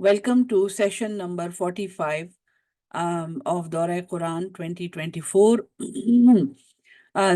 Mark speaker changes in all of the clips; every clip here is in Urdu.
Speaker 1: Welcome to session number 45 of Dora Quran 2024।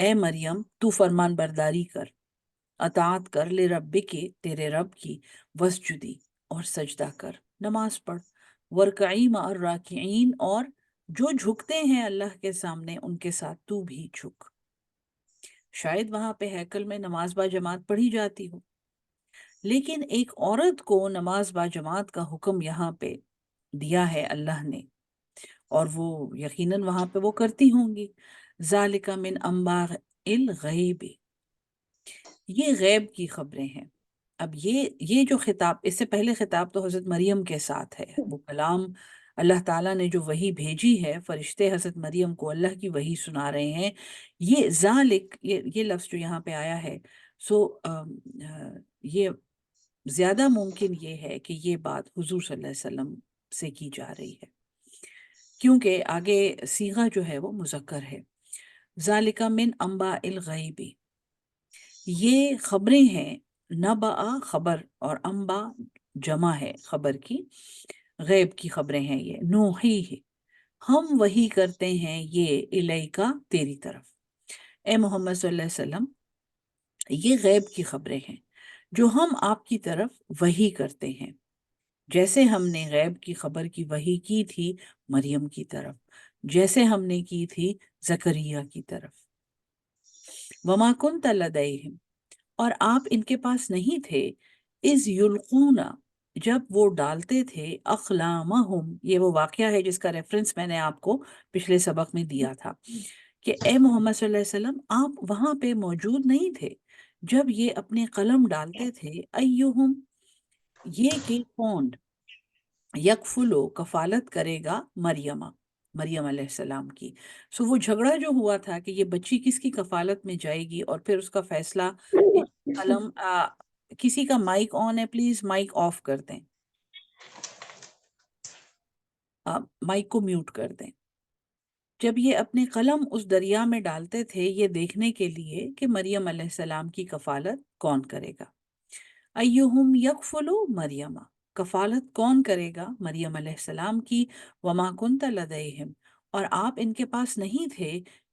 Speaker 1: اے مریم تو فرمان برداری کر، اطاعت کر، لے رب کے تیرے رب کی، وسجدی اور سجدہ کر، نماز پڑھ، ورکعی مع الراکعین اور جو جھکتے ہیں اللہ کے سامنے ان کے ساتھ تو بھی جھک۔ شاید وہاں پہ ہیکل میں نماز با جماعت پڑھی جاتی ہو، لیکن ایک عورت کو نماز با جماعت کا حکم یہاں پہ دیا ہے اللہ نے، اور وہ یقیناً وہاں پہ وہ کرتی ہوں گی۔ ذالک من انباء الغیب، یہ غیب کی خبریں ہیں۔ اب یہ جو خطاب، اس سے پہلے خطاب تو حضرت مریم کے ساتھ ہے، وہ کلام اللہ تعالیٰ نے جو وحی بھیجی ہے، فرشتے حضرت مریم کو اللہ کی وحی سنا رہے ہیں۔ یہ ذالک، یہ لفظ جو یہاں پہ آیا ہے، سو یہ زیادہ ممکن یہ ہے کہ یہ بات حضور صلی اللہ علیہ وسلم سے کی جا رہی ہے، کیونکہ آگے صیغہ جو ہے وہ مذکر ہے۔ ذالک من انباء الغیب، یہ خبریں ہیں، نبأ خبر اور انباء جمع ہے خبر کی، غیب کی خبریں ہیں یہ، نوحی ہے ہم وحی کرتے ہیں یہ الیکا تیری طرف، اے محمد صلی اللہ علیہ وسلم، یہ غیب کی خبریں ہیں جو ہم آپ کی طرف وحی کرتے ہیں، جیسے ہم نے غیب کی خبر کی وحی کی تھی مریم کی طرف، جیسے ہم نے کی تھی زکریا کی طرف۔ وما کنت لدیہم، اور آپ ان کے پاس نہیں تھے، اذ یلقون، جب وہ ڈالتے تھے، اقلامہم، یہ وہ واقعہ ہے جس کا ریفرنس میں نے آپ کو پچھلے سبق میں دیا تھا، کہ اے محمد صلی اللہ علیہ وسلم آپ وہاں پہ موجود نہیں تھے جب یہ اپنے قلم ڈالتے تھے، ایہم، یہ کہ کون، یکفلو، کفالت کرے گا، مریم علیہ السلام کی۔ سو وہ جھگڑا جو ہوا تھا کہ یہ بچی کس کی کفالت میں جائے گی، اور پھر اس کا فیصلہ قلم کسی کا مائک آن ہے، پلیز مائک آف کر دیں، مائک کو میوٹ کر دیں۔ جب یہ اپنے قلم اس دریا میں ڈالتے تھے یہ دیکھنے کے لیے کہ مریم علیہ السلام کی کفالت کون کرے گا، ایہم یکفلو مریم، کفالت کون کرے گا مریم علیہ السلام کی، وما کنت لدیہم، اور آپ ان کے پاس نہیں تھے،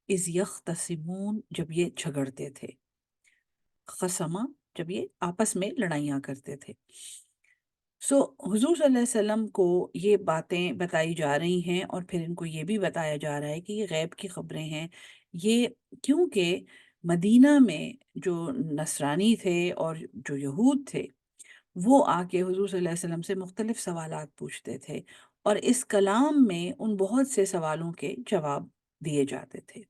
Speaker 1: اذ یختصمون، جب یہ جھگڑتے تھے، خصمہ، جب یہ آپس میں لڑائیاں کرتے تھے۔ سو حضور صلی اللہ علیہ وسلم کو یہ باتیں بتائی جا رہی ہیں، اور پھر ان کو یہ بھی بتایا جا رہا ہے کہ یہ غیب کی خبریں ہیں، یہ کیونکہ مدینہ میں جو نصرانی تھے اور جو یہود تھے وہ آ کے حضور صلی اللہ علیہ وسلم سے مختلف سوالات پوچھتے تھے، اور اس کلام میں ان بہت سے سوالوں کے جواب دیے جاتے تھے۔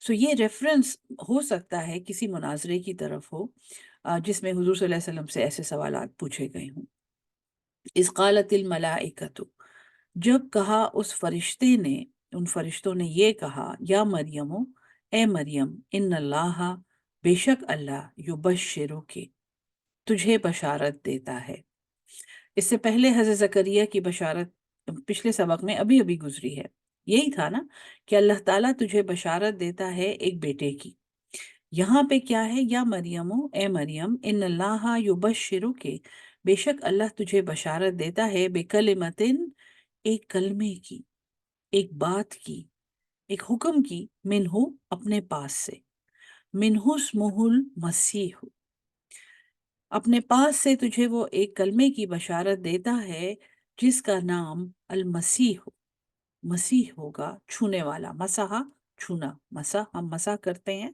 Speaker 1: سو یہ ریفرنس ہو سکتا ہے کسی مناظرے کی طرف ہو جس میں حضور صلی اللہ علیہ وسلم سے ایسے سوالات پوچھے گئے ہوں۔ اذ قالت الملائکۃ، جب کہا اس فرشتے نے، ان فرشتوں نے یہ کہا، یا مریم، اے مریم، ان اللہ، بے شک اللہ، یبشرک، تجھے بشارت دیتا ہے۔ اس سے پہلے حضرت زکریا کی بشارت پچھلے سبق میں ابھی ابھی گزری ہے، یہی تھا نا کہ اللہ تعالیٰ تجھے بشارت دیتا ہے ایک بیٹے کی۔ یہاں پہ کیا ہے، یا مریم، اے مریم، ان اللہ یبشرک، بے شک اللہ تجھے بشارت دیتا ہے، بکلمتن، ایک کلمے کی، ایک بات کی، ایک حکم کی، منہ، اپنے پاس سے، منہ اسمہ المسیح، اپنے پاس سے تجھے وہ ایک کلمے کی بشارت دیتا ہے جس کا نام المسیح، مسیح ہوگا، چھونے والا، مسح، چھونا، مسح، ہم مسح کرتے ہیں،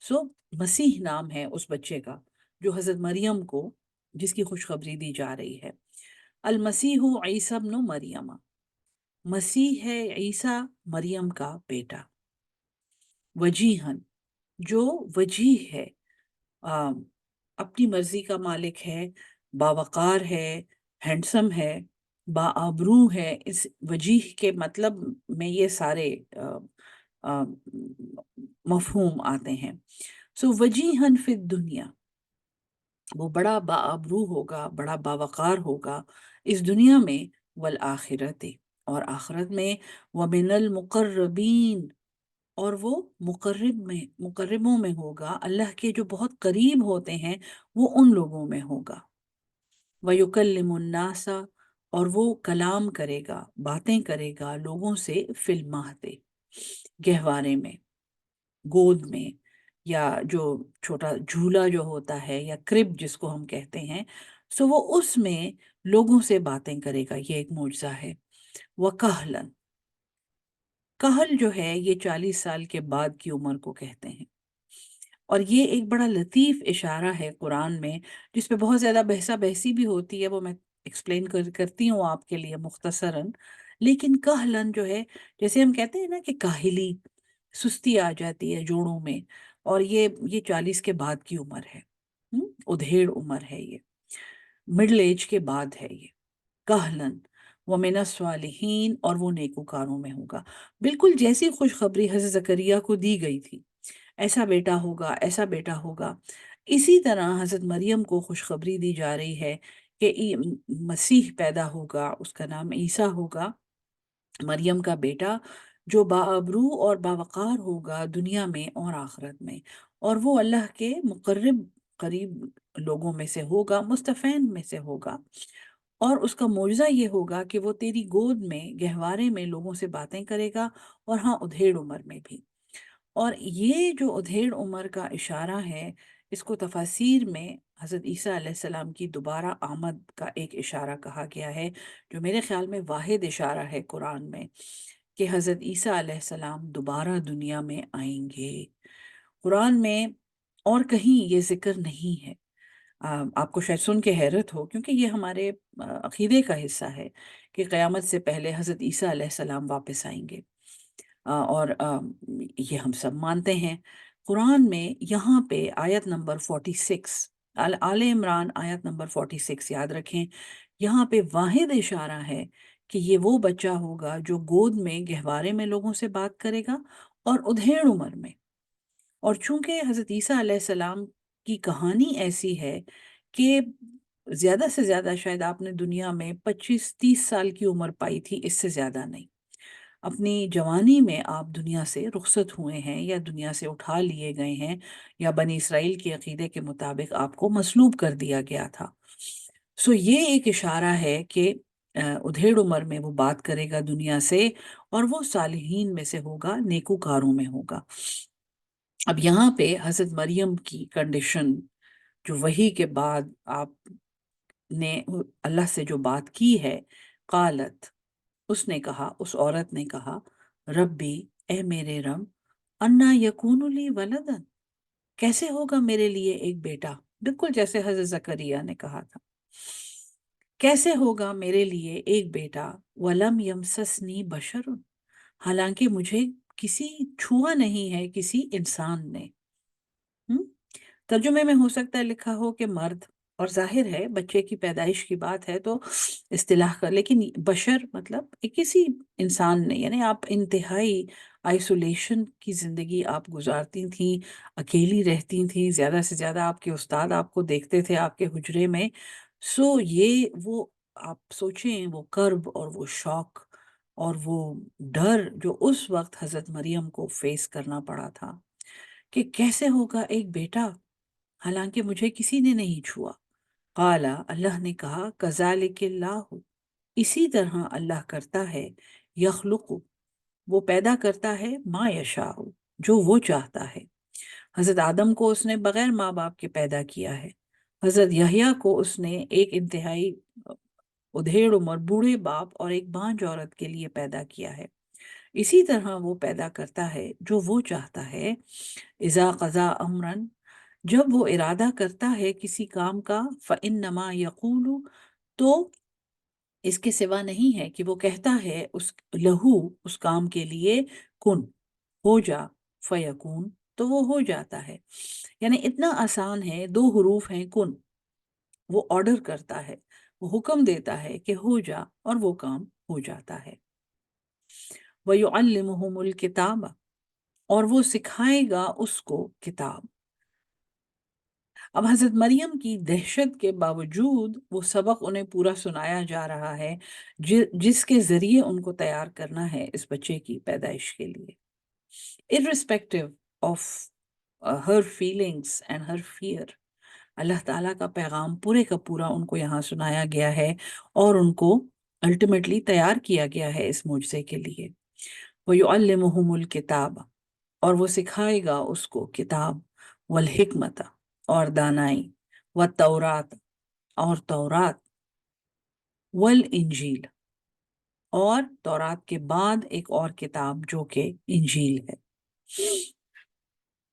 Speaker 1: سو مسیح نام ہے اس بچے کا جو حضرت مریم کو، جس کی خوشخبری دی جا رہی ہے۔ المسیح عیسی ابن مریم، مسیح ہے عیسیٰ مریم کا بیٹا، وجیہن، جو وجیح ہے، اپنی مرضی کا مالک ہے، باوقار ہے، ہینڈسم ہے، باآبرو ہے۔ اس وجیح کے مطلب میں یہ سارے مفہوم آتے ہیں۔ سو وجیہن فی الدنیا، وہ بڑا باآبرو ہوگا، بڑا باوقار ہوگا اس دنیا میں، والآخرت، اور آخرت میں، ومن المقربین، اور وہ مقربوں میں ہوگا، اللہ کے جو بہت قریب ہوتے ہیں وہ ان لوگوں میں ہوگا۔ وَيُكَلِّمُ النَّاسَ، اور وہ کلام کرے گا، باتیں کرے گا لوگوں سے، فی المہد، گہوارے میں، گود میں، یا جو چھوٹا جھولا جو ہوتا ہے یا کرب جس کو ہم کہتے ہیں، سو وہ اس میں لوگوں سے باتیں کرے گا، یہ ایک معجزہ ہے۔ وَكَهْلًا، کہل جو ہے یہ 40 سال کے بعد کی عمر کو کہتے ہیں، اور یہ ایک بڑا لطیف اشارہ ہے قرآن میں، جس پہ بہت زیادہ بحثہ بحثی بھی ہوتی ہے، وہ میں ایکسپلین کرتی ہوں آپ کے لیے مختصراً۔ لیکن کہلن جو ہے، جیسے ہم کہتے ہیں نا کہ کاہلی، سستی آ جاتی ہے جوڑوں میں، اور یہ 40 کے بعد کی عمر ہے، ادھیڑ عمر ہے، یہ مڈل ایج کے بعد ہے یہ۔ کہلن ومن الصالحین، اور وہ نیکوکاروں میں ہوگا، بالکل جیسی خوشخبری حضرت زکریا کو دی گئی تھی، ایسا بیٹا ہوگا، ایسا بیٹا ہوگا، اسی طرح حضرت مریم کو خوشخبری دی جا رہی ہے کہ مسیح پیدا ہوگا، اس کا نام عیسیٰ ہوگا، مریم کا بیٹا، جو باابرو اور باوقار ہوگا دنیا میں اور آخرت میں، اور وہ اللہ کے مقرب قریب لوگوں میں سے ہوگا، مصطفین میں سے ہوگا، اور اس کا معجزہ یہ ہوگا کہ وہ تیری گود میں گہوارے میں لوگوں سے باتیں کرے گا، اور ہاں ادھیڑ عمر میں بھی۔ اور یہ جو ادھیڑ عمر کا اشارہ ہے، اس کو تفاسیر میں حضرت عیسیٰ علیہ السلام کی دوبارہ آمد کا ایک اشارہ کہا گیا ہے، جو میرے خیال میں واحد اشارہ ہے قرآن میں، کہ حضرت عیسیٰ علیہ السلام دوبارہ دنیا میں آئیں گے۔ قرآن میں اور کہیں یہ ذکر نہیں ہے۔ آپ کو شاید سن کے حیرت ہو، کیونکہ یہ ہمارے عقیدے کا حصہ ہے کہ قیامت سے پہلے حضرت عیسیٰ علیہ السلام واپس آئیں گے، اور یہ ہم سب مانتے ہیں۔ قرآن میں یہاں پہ آیت نمبر 46، آل عمران آیت نمبر 46 یاد رکھیں، یہاں پہ واحد اشارہ ہے کہ یہ وہ بچہ ہوگا جو گود میں گہوارے میں لوگوں سے بات کرے گا، اور ادھیڑ عمر میں۔ اور چونکہ حضرت عیسیٰ علیہ السلام کی کہانی ایسی ہے کہ زیادہ سے زیادہ شاید آپ نے دنیا میں 25-30 سال کی عمر پائی تھی، اس سے زیادہ نہیں۔ اپنی جوانی میں آپ دنیا سے رخصت ہوئے ہیں، یا دنیا سے اٹھا لیے گئے ہیں، یا بنی اسرائیل کے عقیدے کے مطابق آپ کو مصلوب کر دیا گیا تھا۔ سو یہ ایک اشارہ ہے کہ ادھیڑ عمر میں وہ بات کرے گا دنیا سے، اور وہ صالحین میں سے ہوگا، نیکوکاروں میں ہوگا۔ اب یہاں پہ حضرت مریم کی کنڈیشن، جو وحی کے بعد آپ نے اللہ سے جو بات کی ہے، قالت، اس نے کہا، اس عورت نے کہا، ربی، اے میرے رب، انا یکون لی ولدن، کیسے ہوگا میرے لیے ایک بیٹا، بالکل جیسے حضرت زکریا نے کہا تھا، کیسے ہوگا میرے لیے ایک بیٹا، ولم یمسسنی بشر، حالانکہ مجھے کسی چھوا نہیں ہے، کسی انسان نے۔ ہم؟ ترجمے میں ہو سکتا ہے لکھا ہو کہ مرد، اور ظاہر ہے بچے کی پیدائش کی بات ہے تو اصطلاح کر، لیکن بشر مطلب کسی انسان نے، یعنی آپ انتہائی آئسولیشن کی زندگی آپ گزارتی تھیں، اکیلی رہتی تھیں، زیادہ سے زیادہ آپ کے استاد آپ کو دیکھتے تھے آپ کے حجرے میں۔ سو یہ وہ آپ سوچیں، وہ کرب اور وہ شوق اور وہ ڈر جو اس وقت حضرت مریم کو فیس کرنا پڑا تھا، کہ کیسے ہوگا ایک بیٹا حالانکہ مجھے کسی نے نہیں چھوا۔ قالا، اللہ نے کہا، کذالک اللہ، اسی طرح اللہ کرتا ہے، یخلق، وہ پیدا کرتا ہے، ما یشاء، جو وہ چاہتا ہے۔ حضرت آدم کو اس نے بغیر ماں باپ کے پیدا کیا ہے، حضرت یحییٰ کو اس نے ایک انتہائی ادھیڑ عمر بوڑھے باپ اور ایک بانجھ عورت کے لیے پیدا کیا ہے۔ اسی طرح وہ پیدا کرتا ہے جو وہ چاہتا ہے، اذا قضا امرن، جب وہ ارادہ کرتا ہے کسی کام کا، فَإِنَّمَا يَقُولُ، تو اس کے سوا نہیں ہے کہ وہ کہتا ہے اس لہو، اس کام کے لیے، کن، ہو جا، فیکون، تو وہ ہو جاتا ہے۔ یعنی اتنا آسان ہے، 2 حروف ہیں، کن، وہ آرڈر کرتا ہے، وہ حکم دیتا ہے کہ ہو جا، اور وہ کام ہو جاتا ہے۔ وَيُعَلِّمُهُمُ الْكِتَابَ، اور وہ سکھائے گا اس کو کتاب۔ اب حضرت مریم کی دہشت کے باوجود وہ سبق انہیں پورا سنایا جا رہا ہے، جس کے ذریعے ان کو تیار کرنا ہے اس بچے کی پیدائش کے لیے، irrespective of her feelings and her fear۔ اللہ تعالیٰ کا پیغام پورے کا پورا ان کو یہاں سنایا گیا ہے، اور ان کو الٹیمیٹلی تیار کیا گیا ہے اس معجزے کے لیے۔ وَيُعَلِّمُهُمُ الْكِتَابَ، اور وہ سکھائے گا اس کو کتاب والحکمت اور دانائی والتورات اور تورات والانجیل اور تورات کے بعد ایک اور کتاب جو کہ انجیل ہے۔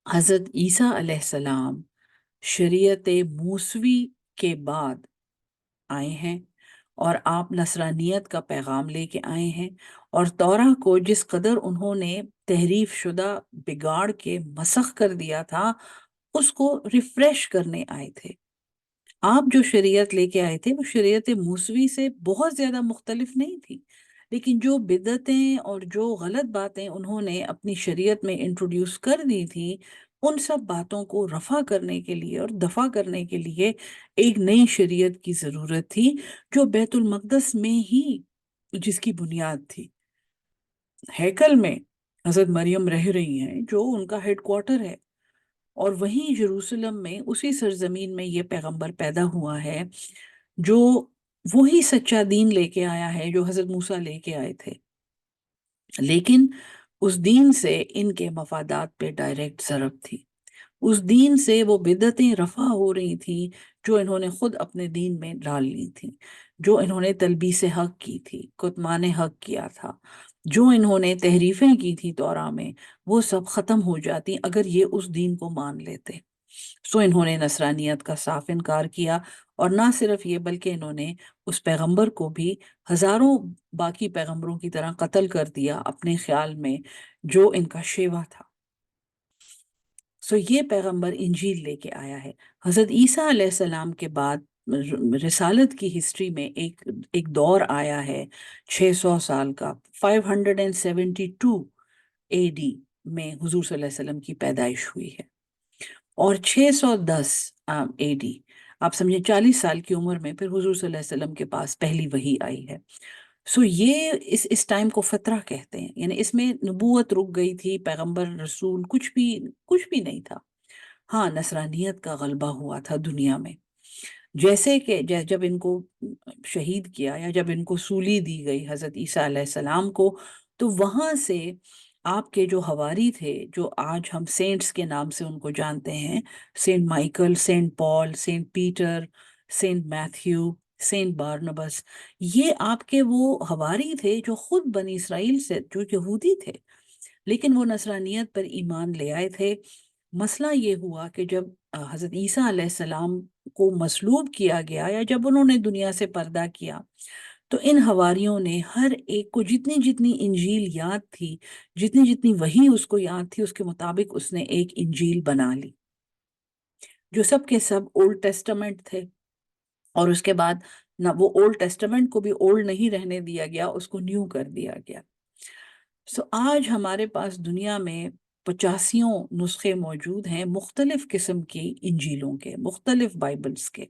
Speaker 1: حضرت عیسیٰ علیہ السلام شریعت موسوی کے بعد آئے ہیں اور آپ نصرانیت کا پیغام لے کے آئے ہیں، اور تورا کو جس قدر انہوں نے تحریف شدہ بگاڑ کے مسخ کر دیا تھا اس کو ریفریش کرنے آئے تھے۔ آپ جو شریعت لے کے آئے تھے وہ شریعت موسوی سے بہت زیادہ مختلف نہیں تھی، لیکن جو بدعتیں اور جو غلط باتیں انہوں نے اپنی شریعت میں انٹروڈیوس کر دی تھی، ان سب باتوں کو رفع کرنے کے لیے اور دفع کرنے کے لیے ایک نئی شریعت کی ضرورت تھی، جو بیت المقدس میں ہی جس کی بنیاد تھی۔ ہیکل میں حضرت مریم رہ رہی ہیں جو ان کا ہیڈ کوارٹر ہے، اور وہیں یروشلم میں اسی سرزمین میں یہ پیغمبر پیدا ہوا ہے جو وہی سچا دین لے کے آیا ہے جو حضرت موسیٰ لے کے آئے تھے، لیکن اس دین سے ان کے مفادات پہ ڈائریکٹ ضرب تھی۔ اس دین سے وہ بدعتیں رفع ہو رہی تھیں جو انہوں نے خود اپنے دین میں ڈال لی تھیں، جو انہوں نے تلبیس حق کی تھی، کتمان حق کیا تھا، جو انہوں نے تحریفیں کی تھی تورا میں، وہ سب ختم ہو جاتی اگر یہ اس دین کو مان لیتے۔ سو انہوں نے نصرانیت کا صاف انکار کیا، اور نہ صرف یہ بلکہ انہوں نے اس پیغمبر کو بھی ہزاروں باقی پیغمبروں کی طرح قتل کر دیا اپنے خیال میں، جو ان کا شیوا تھا۔ سو یہ پیغمبر انجیل لے کے آیا ہے۔ حضرت عیسیٰ علیہ السلام کے بعد رسالت کی ہسٹری میں ایک دور آیا ہے 600 سال کا، 572 اے ڈی میں حضور صلی اللہ علیہ وسلم کی پیدائش ہوئی ہے، اور 610 اے ڈی آپ سمجھیں 40 سال کی عمر میں پھر حضور صلی اللہ علیہ وسلم کے پاس پہلی وحی آئی ہے۔ سو یہ اس ٹائم کو فترہ کہتے ہیں، یعنی اس میں نبوت رک گئی تھی، پیغمبر رسول کچھ بھی نہیں تھا۔ ہاں، نصرانیت کا غلبہ ہوا تھا دنیا میں، جیسے کہ جب ان کو شہید کیا یا جب ان کو سولی دی گئی حضرت عیسیٰ علیہ السلام کو، تو وہاں سے آپ کے جو حواری تھے، جو آج ہم سینٹس کے نام سے ان کو جانتے ہیں، saint Michael, saint Paul, saint Peter, saint Matthew, saint Barnabas, یہ آپ کے وہ حواری تھے جو خود بنی اسرائیل سے، جو یہودی تھے، لیکن وہ نصرانیت پر ایمان لے آئے تھے۔ مسئلہ یہ ہوا کہ جب حضرت عیسیٰ علیہ السلام کو مصلوب کیا گیا یا جب انہوں نے دنیا سے پردہ کیا، تو ان حواریوں نے ہر ایک کو جتنی جتنی انجیل یاد تھی، جتنی جتنی وحی اس کو یاد تھی، اس کے مطابق اس نے ایک انجیل بنا لی، جو سب کے سب اولڈ ٹیسٹمنٹ تھے۔ اور اس کے بعد نہ وہ اولڈ ٹیسٹمنٹ کو بھی اولڈ نہیں رہنے دیا گیا، اس کو نیو کر دیا گیا۔ سو آج ہمارے پاس دنیا میں 85 نسخے موجود ہیں مختلف قسم کی انجیلوں کے، مختلف بائبلز کے،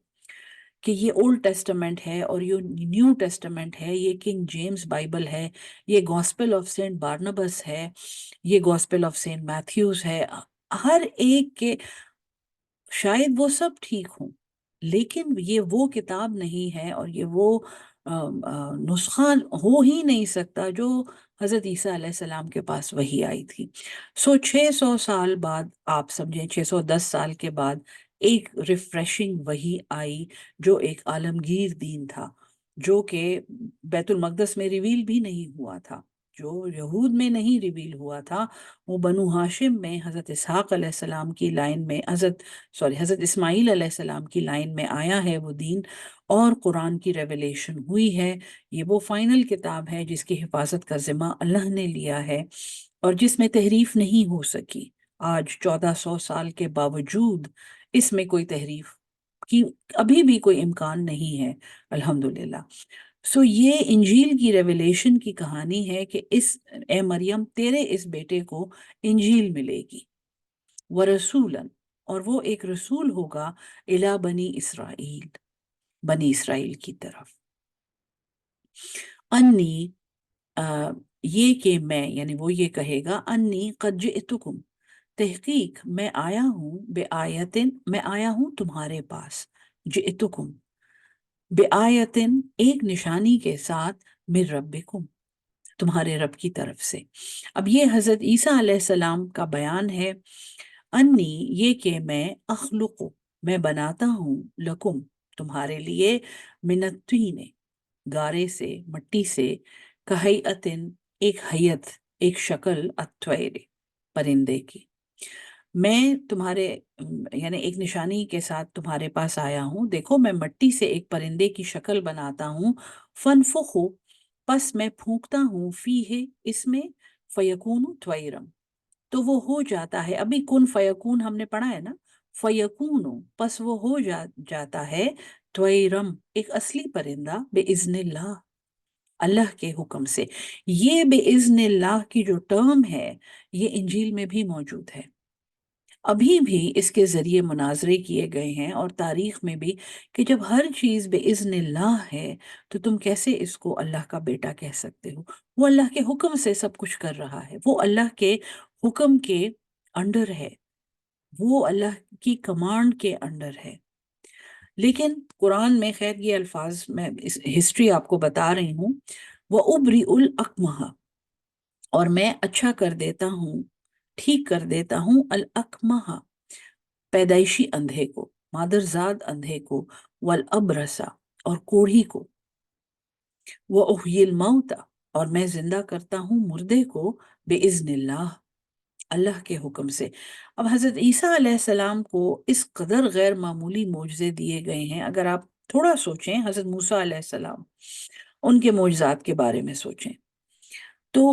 Speaker 1: کہ یہ اولڈ ٹیسٹمنٹ ہے اور یہ نیو ٹیسٹمنٹ ہے، یہ کنگ جیمز بائبل ہے، یہ گاسپل آف سینٹ بارنبس ہے، یہ گاسپل آف سینٹ میتھیوز ہے۔ ہر ایک کے شاید وہ سب ٹھیک ہوں، لیکن یہ وہ کتاب نہیں ہے اور یہ وہ نسخہ ہو ہی نہیں سکتا جو حضرت عیسیٰ علیہ السلام کے پاس وہی آئی تھی۔ سو 600 سال بعد، آپ سمجھیں 610 سال کے بعد، ایک ریفریشنگ وہی آئی جو ایک عالمگیر دین تھا، جو کہ بیت المقدس میں ریویل بھی نہیں ہوا تھا، جو یہود میں نہیں ریویل ہوا تھا، وہ بنو ہاشم میں حضرت اسحاق علیہ السلام کی لائن میں، حضرت اسماعیل علیہ السلام کی لائن میں آیا ہے وہ دین، اور قرآن کی ریویلیشن ہوئی ہے۔ یہ وہ فائنل کتاب ہے جس کی حفاظت کا ذمہ اللہ نے لیا ہے اور جس میں تحریف نہیں ہو سکی۔ آج 1400 سال کے باوجود اس میں کوئی تحریف کی ابھی بھی کوئی امکان نہیں ہے، الحمدللہ۔ سو یہ انجیل کی ریویلیشن کی کہانی ہے کہ اے مریم، تیرے اس بیٹے کو انجیل ملے گی، ورسولاً، اور وہ ایک رسول ہوگا، الی بنی اسرائیل، بنی اسرائیل کی طرف، انی، یہ کہ میں، یعنی وہ یہ کہے گا، انی قد جئتکم، تحقیق میں آیا ہوں، بے آیتن، میں آیا ہوں تمہارے پاس، جئتکم بے آیتن، ایک نشانی کے ساتھ، من ربکم، تمہارے رب کی طرف سے۔ اب یہ حضرت عیسیٰ علیہ السلام کا بیان ہے، انی، یہ کہ میں اخلق، میں بناتا ہوں، لکم، تمہارے لیے، من الطین، گارے سے، مٹی سے، کہیئتن، ایک حیت، ایک شکل، الطیر، پرندے کی، میں تمہارے یعنی ایک نشانی کے ساتھ تمہارے پاس آیا ہوں، دیکھو میں مٹی سے ایک پرندے کی شکل بناتا ہوں، فنفخو، پس میں پھونکتا ہوں، فی ہے اس میں، فیکون طیرم، تو وہ ہو جاتا ہے، ابھی کن فیکون ہم نے پڑھا ہے نا، فیکون، پس وہ ہو جاتا ہے، طیرم، ایک اصلی پرندہ، بِإِذْنِ اللہ، اللہ کے حکم سے۔ یہ بِإِذْنِ اللہ کی جو ٹرم ہے یہ انجیل میں بھی موجود ہے، ابھی بھی اس کے ذریعے مناظرے کیے گئے ہیں اور تاریخ میں بھی، کہ جب ہر چیز بِإِذْنِ اللہ ہے تو تم کیسے اس کو اللہ کا بیٹا کہہ سکتے ہو؟ وہ اللہ کے حکم سے سب کچھ کر رہا ہے، وہ اللہ کے حکم کے انڈر ہے، وہ اللہ کی کمانڈ کے انڈر ہے۔ لیکن قرآن میں، خیر یہ الفاظ میں ہسٹری آپ کو بتا رہی ہوں، وَأُبْرِئُ الْأَكْمَحَ، اور میں اچھا کر دیتا ہوں، ٹھیک کر دیتا ہوں، الْأَكْمَحَ، پیدائشی اندھے کو، مادرزاد اندھے کو، والابرسا، اور کوڑھی کو، وَأُحْيِي الْمَوْتَ، اور میں زندہ کرتا ہوں مردے کو، بِإِذْنِ اللہ، اللہ کے حکم سے۔ اب حضرت عیسیٰ علیہ السلام کو اس قدر غیر معمولی معجزے دیے گئے ہیں، اگر آپ تھوڑا سوچیں، حضرت موسیٰ علیہ السلام، ان کے معجزات کے بارے میں سوچیں، تو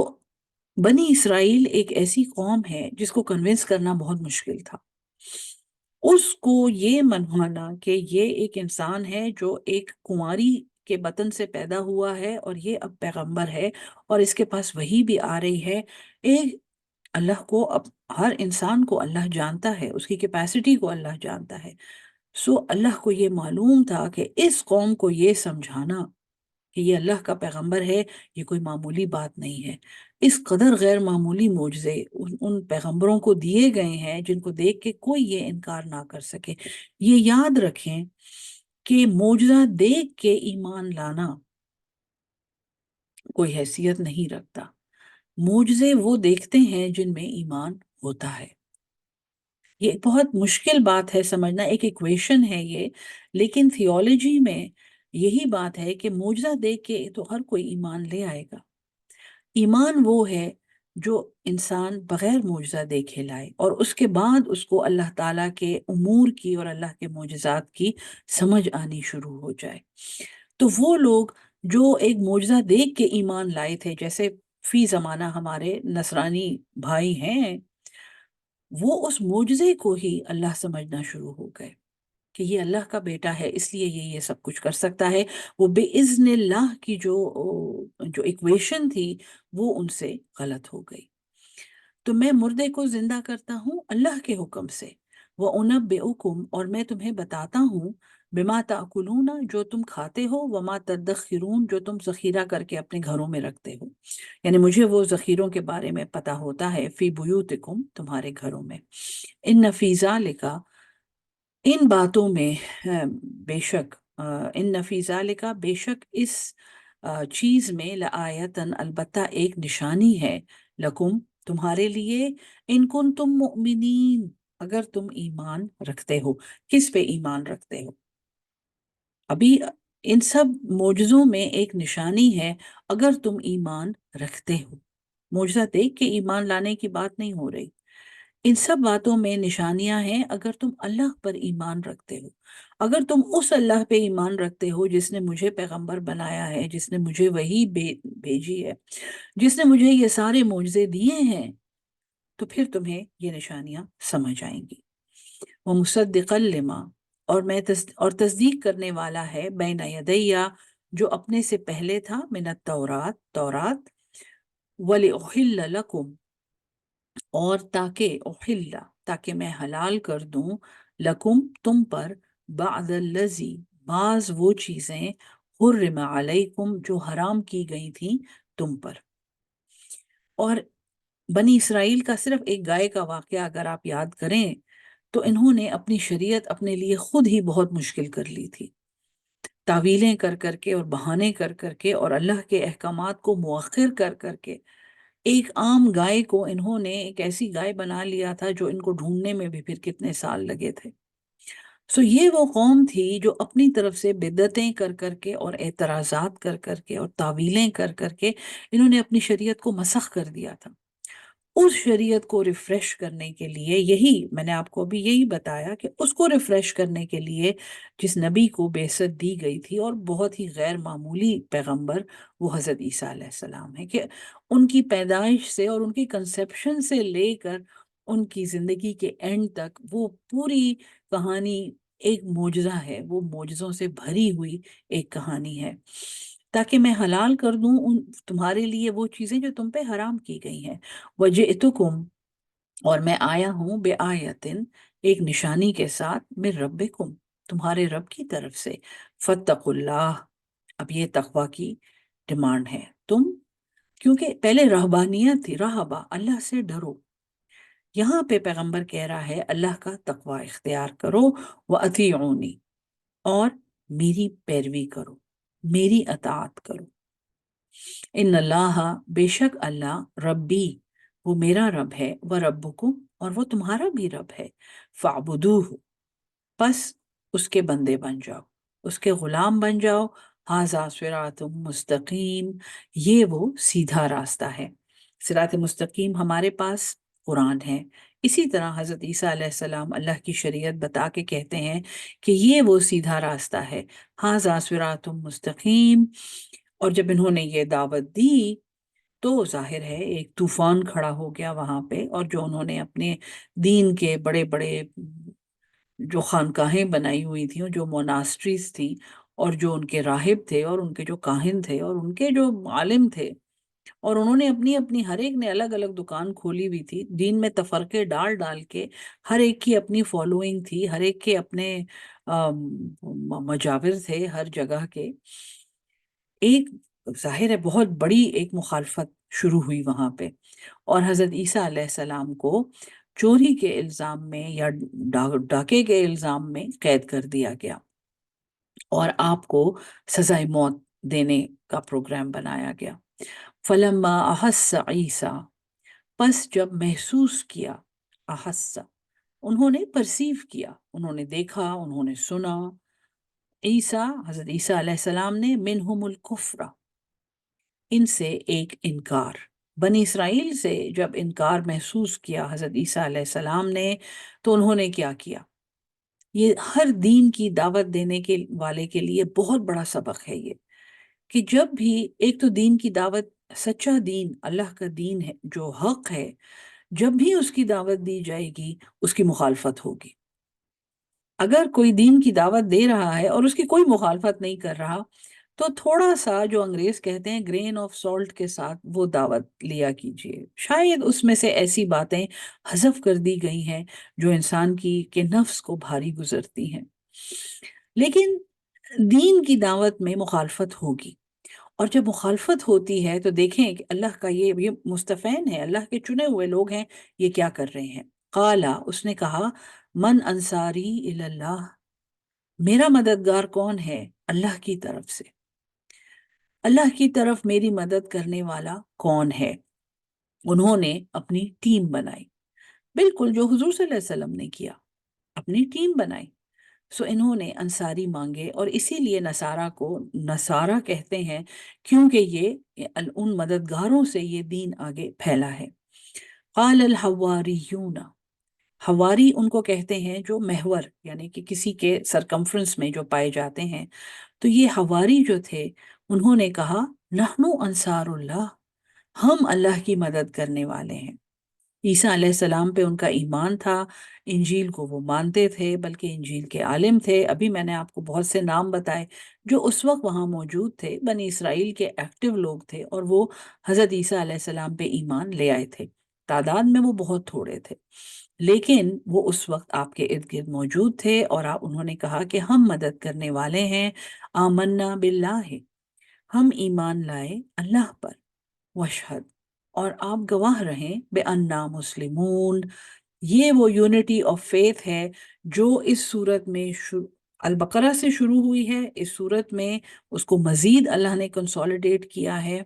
Speaker 1: بنی اسرائیل ایک ایسی قوم ہے جس کو کنونس کرنا بہت مشکل تھا، اس کو یہ منوانا کہ یہ ایک انسان ہے جو ایک کنواری کے بطن سے پیدا ہوا ہے اور یہ اب پیغمبر ہے اور اس کے پاس وحی بھی آ رہی ہے، ایک اللہ کو، اب ہر انسان کو اللہ جانتا ہے، اس کی کیپیسٹی کو اللہ جانتا ہے، سو اللہ کو یہ معلوم تھا کہ اس قوم کو یہ سمجھانا کہ یہ اللہ کا پیغمبر ہے، یہ کوئی معمولی بات نہیں ہے۔ اس قدر غیر معمولی معجزے ان پیغمبروں کو دیے گئے ہیں جن کو دیکھ کے کوئی یہ انکار نہ کر سکے۔ یہ یاد رکھیں کہ معجزہ دیکھ کے ایمان لانا کوئی حیثیت نہیں رکھتا، معجزے وہ دیکھتے ہیں جن میں ایمان ہوتا ہے۔ یہ ایک بہت مشکل بات ہے سمجھنا، ایک ایکویشن ہے یہ، لیکن تھیولوجی میں یہی بات ہے کہ معجزہ دیکھ کے تو ہر کوئی ایمان لے آئے گا۔ ایمان وہ ہے جو انسان بغیر معجزہ دیکھے لائے اور اس کے بعد اس کو اللہ تعالیٰ کے امور کی اور اللہ کے معجزات کی سمجھ آنی شروع ہو جائے۔ تو وہ لوگ جو ایک معجزہ دیکھ کے ایمان لائے تھے، جیسے فی زمانہ ہمارے نصرانی بھائی ہیں، وہ اس معجزے کو ہی اللہ سمجھنا شروع ہو گئے کہ یہ اللہ کا بیٹا ہے، اس لیے یہ سب کچھ کر سکتا ہے۔ وہ بے اذن اللہ کی جو ایکویشن تھی وہ ان سے غلط ہو گئی۔ تو میں مردے کو زندہ کرتا ہوں اللہ کے حکم سے، وَأُنَبِّئُكُمْ، اور میں تمہیں بتاتا ہوں، بما تأکلون، جو تم کھاتے ہو، وما تدخرون، جو تم ذخیرہ کر کے اپنے گھروں میں رکھتے ہو، یعنی مجھے وہ ذخیروں کے بارے میں پتہ ہوتا ہے، فی بیوتکم، تمہارے گھروں میں، ان فی ذالک، ان باتوں میں، بے شک، ان فی ذالک، بے شک اس چیز میں، لآیتن، البتہ ایک نشانی ہے، لکم، تمہارے لیے، ان کن تم مؤمنین، اگر تم ایمان رکھتے ہو۔ کس پہ ایمان رکھتے ہو؟ ابھی ان سب معجزوں میں ایک نشانی ہے، اگر تم ایمان رکھتے ہو، معجزہ دیکھ کے ایمان لانے کی بات نہیں ہو رہی، ان سب باتوں میں نشانیاں ہیں اگر تم اللہ پر ایمان رکھتے ہو، اگر تم اس اللہ پہ ایمان رکھتے ہو جس نے مجھے پیغمبر بنایا ہے، جس نے مجھے وہی بھیجی ہے، جس نے مجھے یہ سارے معجزے دیے ہیں، تو پھر تمہیں یہ نشانیاں سمجھ آئیں گی۔ وَمُصَدِّقًا لِمَا، اور اور تصدیق کرنے والا ہے، بین یدیّ، جو اپنے سے پہلے تھا، من التورات، تورات، وَلِأُحِلَّ لَكُمْ، اور تاکہ میں حلال کر دوں، لکم، تم پر، بعد الذی، بعض وہ چیزیں، حرم علیکم، جو حرام کی گئی تھیں تم پر۔ اور بنی اسرائیل کا صرف ایک گائے کا واقعہ اگر آپ یاد کریں تو انہوں نے اپنی شریعت اپنے لیے خود ہی بہت مشکل کر لی تھی۔ تعویلیں کر کر کے اور بہانے کر کر کے اور اللہ کے احکامات کو مؤخر کر کر کے ایک عام گائے کو انہوں نے ایک ایسی گائے بنا لیا تھا جو ان کو ڈھونڈنے میں بھی پھر کتنے سال لگے تھے۔ یہ وہ قوم تھی جو اپنی طرف سے بدعتیں کر کر کے اور اعتراضات کر کر کے اور تعویلیں کر کر کے انہوں نے اپنی شریعت کو مسخ کر دیا تھا۔ اس شریعت کو ریفریش کرنے کے لیے، یہی میں نے آپ کو ابھی یہی بتایا کہ اس کو ریفریش کرنے کے لیے جس نبی کو بعثت دی گئی تھی اور بہت ہی غیر معمولی پیغمبر، وہ حضرت عیسیٰ علیہ السلام ہے، کہ ان کی پیدائش سے اور ان کی کنسیپشن سے لے کر ان کی زندگی کے اینڈ تک وہ پوری کہانی ایک معجزہ ہے، وہ معجزوں سے بھری ہوئی ایک کہانی ہے، تاکہ میں حلال کر دوں تمہارے لیے وہ چیزیں جو تم پہ حرام کی گئی ہیں۔ وجئتکم، اور میں آیا ہوں، بے آیتن، ایک نشانی کے ساتھ، من ربکم، تمہارے رب کی طرف سے، فاتقوا اللہ، اب یہ تقوی کی ڈیمانڈ ہے، کیونکہ پہلے رہبانیت تھی، رہبا، اللہ سے ڈرو، یہاں پہ پیغمبر کہہ رہا ہے اللہ کا تقوی اختیار کرو، وَأَطِیعُونِی، اور میری پیروی کرو، میری اطاعت کرو، ان اللہ، بے شک اللہ، ربی، وہ میرا رب ہے، وَرَبُّکُم، اور وہ تمہارا بھی رب ہے، فَاعْبُدُوهُ، پس اس کے بندے بن جاؤ، اس کے غلام بن جاؤ، ھذا صراط مستقیم، یہ وہ سیدھا راستہ ہے۔ صراط مستقیم ہمارے پاس قرآن ہے، اسی طرح حضرت عیسیٰ علیہ السلام اللہ کی شریعت بتا کے کہتے ہیں کہ یہ وہ سیدھا راستہ ہے، ھذا صراط مستقیم۔ اور جب انہوں نے یہ دعوت دی تو ظاہر ہے ایک طوفان کھڑا ہو گیا وہاں پہ، اور جو انہوں نے اپنے دین کے بڑے بڑے جو خانقاہیں بنائی ہوئی تھیں، جو موناسٹریز تھیں، اور جو ان کے راہب تھے اور ان کے جو کاہن تھے اور ان کے جو عالم تھے، اور انہوں نے اپنی اپنی، ہر ایک نے الگ الگ دکان کھولی ہوئی تھی، دین میں تفرقے ڈال ڈال کے، ہر ایک کی اپنی فالوئنگ تھی، ہر ایک کے اپنے مجاور تھے ہر جگہ کے، ایک ظاہر ہے بہت بڑی ایک مخالفت شروع ہوئی وہاں پہ، اور حضرت عیسیٰ علیہ السلام کو چوری کے الزام میں یا ڈاکے کے الزام میں قید کر دیا گیا، اور آپ کو سزائے موت دینے کا پروگرام بنایا گیا۔ فلما احس عیسیٰ، پس جب محسوس کیا، احس، انہوں نے پرسیو کیا، انہوں نے دیکھا، انہوں نے سنا، عیسیٰ، حضرت عیسیٰ علیہ السلام نے، منہم الکفر، ان سے ایک انکار، بنی اسرائیل سے جب انکار محسوس کیا حضرت عیسیٰ علیہ السلام نے، تو انہوں نے کیا کیا؟ یہ ہر دین کی دعوت دینے کے والے کے لیے بہت بڑا سبق ہے یہ، کہ جب بھی ایک تو دین کی دعوت، سچا دین اللہ کا دین ہے جو حق ہے، جب بھی اس کی دعوت دی جائے گی اس کی مخالفت ہوگی۔ اگر کوئی دین کی دعوت دے رہا ہے اور اس کی کوئی مخالفت نہیں کر رہا، تو تھوڑا سا جو انگریز کہتے ہیں گرین آف سالٹ کے ساتھ وہ دعوت لیا کیجئے، شاید اس میں سے ایسی باتیں حذف کر دی گئی ہیں جو انسان کے نفس کو بھاری گزرتی ہیں، لیکن دین کی دعوت میں مخالفت ہوگی، اور جب مخالفت ہوتی ہے تو دیکھیں کہ اللہ کا یہ مصطفین ہے، اللہ کے چنے ہوئے لوگ ہیں، یہ کیا کر رہے ہیں؟ قالا، اس نے کہا، من انصاری اللہ، میرا مددگار کون ہے اللہ کی طرف سے، اللہ کی طرف میری مدد کرنے والا کون ہے؟ انہوں نے اپنی ٹیم بنائی، بالکل جو حضور صلی اللہ علیہ وسلم نے کیا، اپنی ٹیم بنائی، انہوں نے انصاری مانگے، اور اسی لیے نصارہ کو نصارہ کہتے ہیں، کیونکہ یہ ان مددگاروں سے یہ دین آگے پھیلا ہے۔ قال الحواریون، حواری ان کو کہتے ہیں جو محور، یعنی کہ کسی کے سرکمفرنس میں جو پائے جاتے ہیں، تو یہ حواری جو تھے انہوں نے کہا، نحنو انصار اللہ، ہم اللہ کی مدد کرنے والے ہیں۔ عیسیٰ علیہ السلام پہ ان کا ایمان تھا، انجیل کو وہ مانتے تھے، بلکہ انجیل کے عالم تھے، ابھی میں نے آپ کو بہت سے نام بتائے جو اس وقت وہاں موجود تھے، بنی اسرائیل کے ایکٹیو لوگ تھے، اور وہ حضرت عیسیٰ علیہ السلام پہ ایمان لے آئے تھے، تعداد میں وہ بہت تھوڑے تھے، لیکن وہ اس وقت آپ کے ارد گرد موجود تھے، اور انہوں نے کہا کہ ہم مدد کرنے والے ہیں، آمنا باللہ، ہم ایمان لائے اللہ پر، واشہد، اور آپ گواہ رہیں، بے انا مسلمون، یہ وہ یونٹی آف فیتھ ہے جو اس صورت میں البقرہ سے شروع ہوئی ہے، اس صورت میں اس کو مزید اللہ نے کنسولیڈیٹ کیا ہے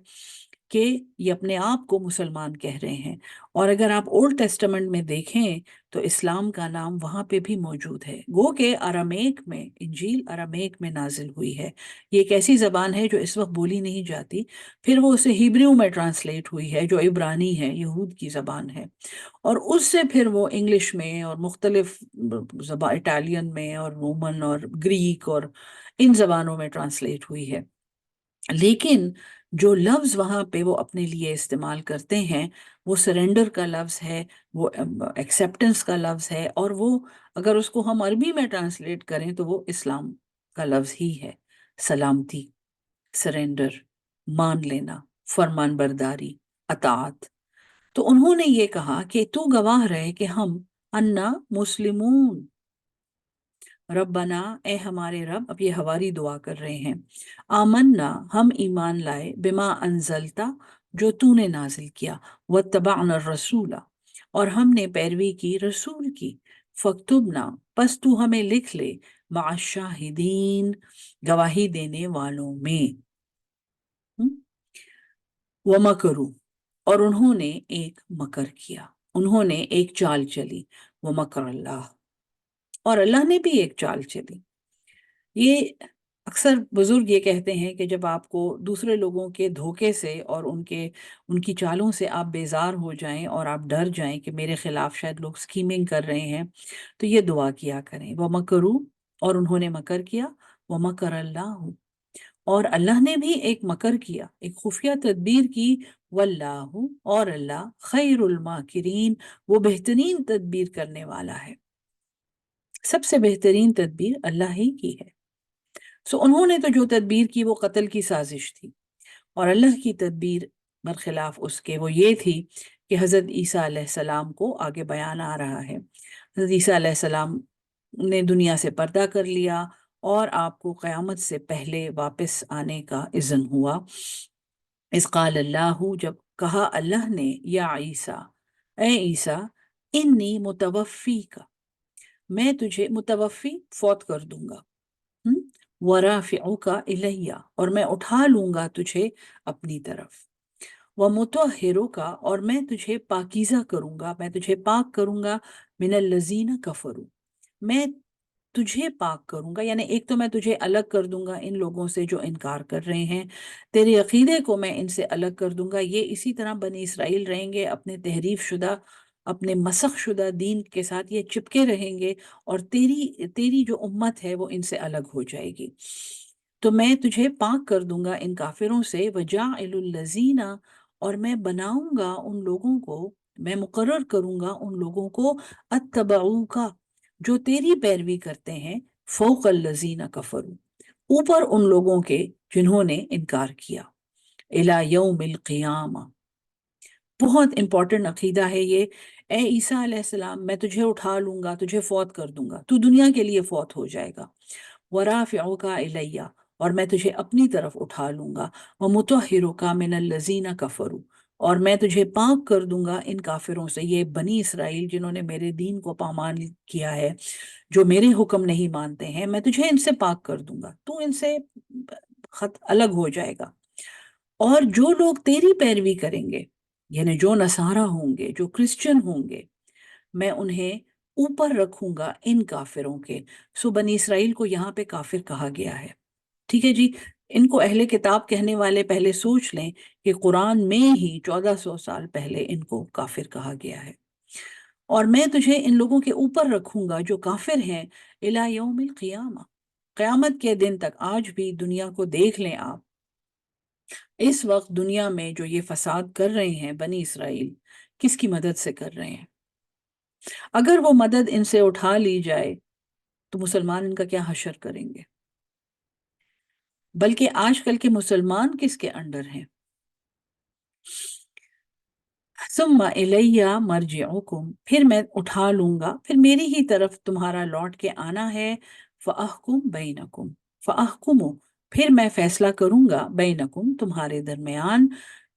Speaker 1: کہ یہ اپنے آپ کو مسلمان کہہ رہے ہیں۔ اور اگر آپ اولڈ ٹیسٹمنٹ میں دیکھیں تو اسلام کا نام وہاں پہ بھی موجود ہے، گو کہ ارمیک میں، انجیل ارمیک میں نازل ہوئی ہے۔ یہ ایک ایسی زبان ہے جو اس وقت بولی نہیں جاتی، پھر وہ اسے ہیبریو میں ٹرانسلیٹ ہوئی ہے جو عبرانی ہے، یہود کی زبان ہے، اور اس سے پھر وہ انگلش میں اور مختلف زبان، اٹالین میں اور رومن اور گریک اور ان زبانوں میں ٹرانسلیٹ ہوئی ہے۔ لیکن جو لفظ وہاں پہ وہ اپنے لیے استعمال کرتے ہیں وہ سرنڈر کا لفظ ہے، وہ ایکسیپٹنس کا لفظ ہے، اور وہ اگر اس کو ہم عربی میں ٹرانسلیٹ کریں تو وہ اسلام کا لفظ ہی ہے۔ سلامتی، سرنڈر، مان لینا، فرمان برداری، اطاعت۔ تو انہوں نے یہ کہا کہ تو گواہ رہے کہ ہم انا مسلمون، ربنا اے ہمارے رب، اب یہ حواری دعا کر رہے ہیں، آمنا ہم ایمان لائے، بما انزلتا جو تو نے نازل کیا، واتبعنا الرسول اور ہم نے پیروی کی رسول کی، فاکتبنا پس تو ہمیں لکھ لے، مع الشاہدین گواہی دینے والوں میں۔ ومکروا اور انہوں نے ایک مکر کیا، انہوں نے ایک چال چلی، ومکر اللہ اور اللہ نے بھی ایک چال چلی۔ یہ اکثر بزرگ یہ کہتے ہیں کہ جب آپ کو دوسرے لوگوں کے دھوکے سے اور ان کی چالوں سے آپ بیزار ہو جائیں اور آپ ڈر جائیں کہ میرے خلاف شاید لوگ سکیمنگ کر رہے ہیں، تو یہ دعا کیا کریں، وَمَكَرُوا اور انہوں نے مکر کیا، وَمَكَرَ اللَّهُ اور اللہ نے بھی ایک مکر کیا، ایک خفیہ تدبیر کی، واللہ اور اللہ خیر الماکرین وہ بہترین تدبیر کرنے والا ہے، سب سے بہترین تدبیر اللہ ہی کی ہے۔ سو انہوں نے تو جو تدبیر کی وہ قتل کی سازش تھی، اور اللہ کی تدبیر برخلاف اس کے وہ یہ تھی کہ حضرت عیسیٰ علیہ السلام کو آگے بیان آ رہا ہے، حضرت عیسیٰ علیہ السلام نے دنیا سے پردہ کر لیا اور آپ کو قیامت سے پہلے واپس آنے کا اذن ہوا۔ اذ قال اللہ جب کہا اللہ نے، یا عیسیٰ اے عیسیٰ، انی متوفی کا میں تجھے متوفی فوت کر دوں گا، وَرَافِعُكَ إِلَيَّ اور میں اٹھا لوں گا تجھے اپنی طرف، وَمُطَهِّرُكَ اور میں تجھے پاکیزہ کروں گا، میں تجھے پاک کروں گا، من الذین کفروا میں تجھے پاک کروں گا، یعنی ایک تو میں تجھے الگ کر دوں گا ان لوگوں سے جو انکار کر رہے ہیں، تیرے عقیدے کو میں ان سے الگ کر دوں گا، یہ اسی طرح بنی اسرائیل رہیں گے اپنے تحریف شدہ، اپنے مسخ شدہ دین کے ساتھ یہ چپکے رہیں گے، اور تیری جو امت ہے وہ ان سے الگ ہو جائے گی۔ تو میں تجھے پاک کر دوں گا ان کافروں سے، وَجَاعِلُ الَّذِينَ اور میں بناؤں گا ان لوگوں کو، میں مقرر کروں گا ان لوگوں کو، اتبعوک جو تیری پیروی کرتے ہیں، فوق الذین کفروا اوپر ان لوگوں کے جنہوں نے انکار کیا، الی یوم القیامہ بہت امپورٹنٹ عقیدہ ہے یہ۔ اے عیسیٰ علیہ السلام میں تجھے اٹھا لوں گا، تجھے فوت کر دوں گا، تو دنیا کے لیے فوت ہو جائے گا، وَرَافِعُكَ إِلَيَّ اور میں تجھے اپنی طرف اٹھا لوں گا، وَمُطَهِّرُكَ مِنَ الَّذِينَ كَفَرُوا اور میں تجھے پاک کر دوں گا ان کافروں سے، یہ بنی اسرائیل جنہوں نے میرے دین کو پامال کیا ہے، جو میرے حکم نہیں مانتے ہیں، میں تجھے ان سے پاک کر دوں گا، تو ان سے خط الگ ہو جائے گا۔ اور جو لوگ تیری پیروی کریں گے، یعنی جو نصارہ ہوں گے، جو کرسچن ہوں گے، میں انہیں اوپر رکھوں گا ان کافروں کے۔ سو بنی اسرائیل کو یہاں پہ کافر کہا گیا ہے، ٹھیک ہے جی۔ ان کو اہل کتاب کہنے والے پہلے سوچ لیں کہ قرآن میں ہی 1400 سال پہلے ان کو کافر کہا گیا ہے۔ اور میں تجھے ان لوگوں کے اوپر رکھوں گا جو کافر ہیں، الی یوم القیامہ قیامت کے دن تک۔ آج بھی دنیا کو دیکھ لیں آپ، اس وقت دنیا میں جو یہ فساد کر رہے ہیں بنی اسرائیل، کس کی مدد سے کر رہے ہیں؟ اگر وہ مدد ان سے اٹھا لی جائے تو مسلمان ان کا کیا حشر کریں گے؟ بلکہ آج کل کے مسلمان کس کے انڈر ہیں؟ ثم الیہ مرجعکم پھر میں اٹھا لوں گا، پھر میری ہی طرف تمہارا لوٹ کے آنا ہے، فاحکم بینکم فاحکم پھر میں فیصلہ کروں گا، بینکم تمہارے درمیان،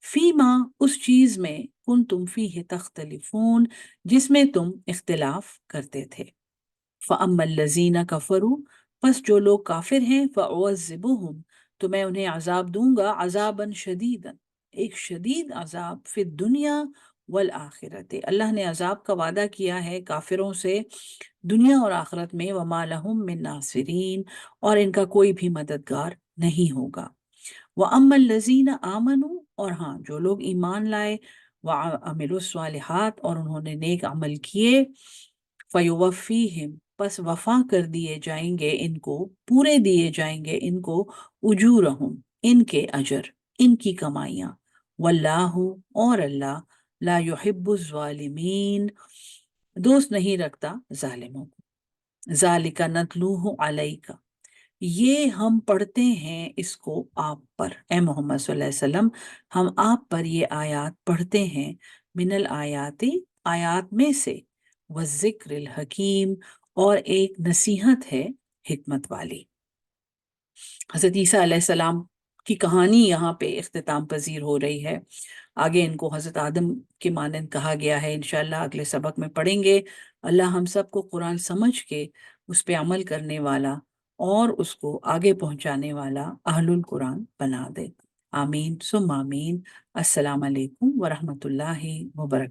Speaker 1: فیما اس چیز میں، کنتم فیہ تختلفون جس میں تم اختلاف کرتے تھے، فاما الذین کفروا پس جو لوگ کافر ہیں فَأُعَذِّبُهُمْ تو میں انہیں عذاب دوں گا عذاباً شدیداً ایک شدید عذاب فی الدنیا والآخرت اللہ نے عذاب کا وعدہ کیا ہے کافروں سے دنیا اور آخرت میں وَمَا لَهُم مِّن نَاصِرِينَ اور ان کا کوئی بھی مددگار نہیں ہوگا وَأَمَّا الَّذِينَ آمَنُوا اور ہاں جو لوگ ایمان لائے وَعَمِلُوا الصَّالِحَاتِ اور انہوں نے نیک عمل کیے فَيُوَفِّيهِمْ پس وفا کر دیے جائیں گے ان کو پورے دیے جائیں گے ان کو اجورہم ان کے اجر ان کی کمائیاں واللہ اور اللہ لا يحب الظالمین دوست نہیں رکھتا ظالموں کو ذالک نتلوہ علیک یہ ہم پڑھتے ہیں اس کو آپ پر اے محمد صلی اللہ علیہ وسلم ہم آپ پر یہ آیات پڑھتے ہیں من الآیات آیات میں سے والذکر الحکیم اور ایک نصیحت ہے حکمت والی حضرت عیسیٰ علیہ السلام کی کہانی یہاں پہ اختتام پذیر ہو رہی ہے آگے ان کو حضرت آدم کے مانند کہا گیا ہے انشاءاللہ اگلے سبق میں پڑھیں گے اللہ ہم سب کو قرآن سمجھ کے اس پہ عمل کرنے والا اور اس کو آگے پہنچانے والا اہل القرآن بنا دے آمین ثم آمین السلام علیکم ورحمۃ اللہ وبرکاتہ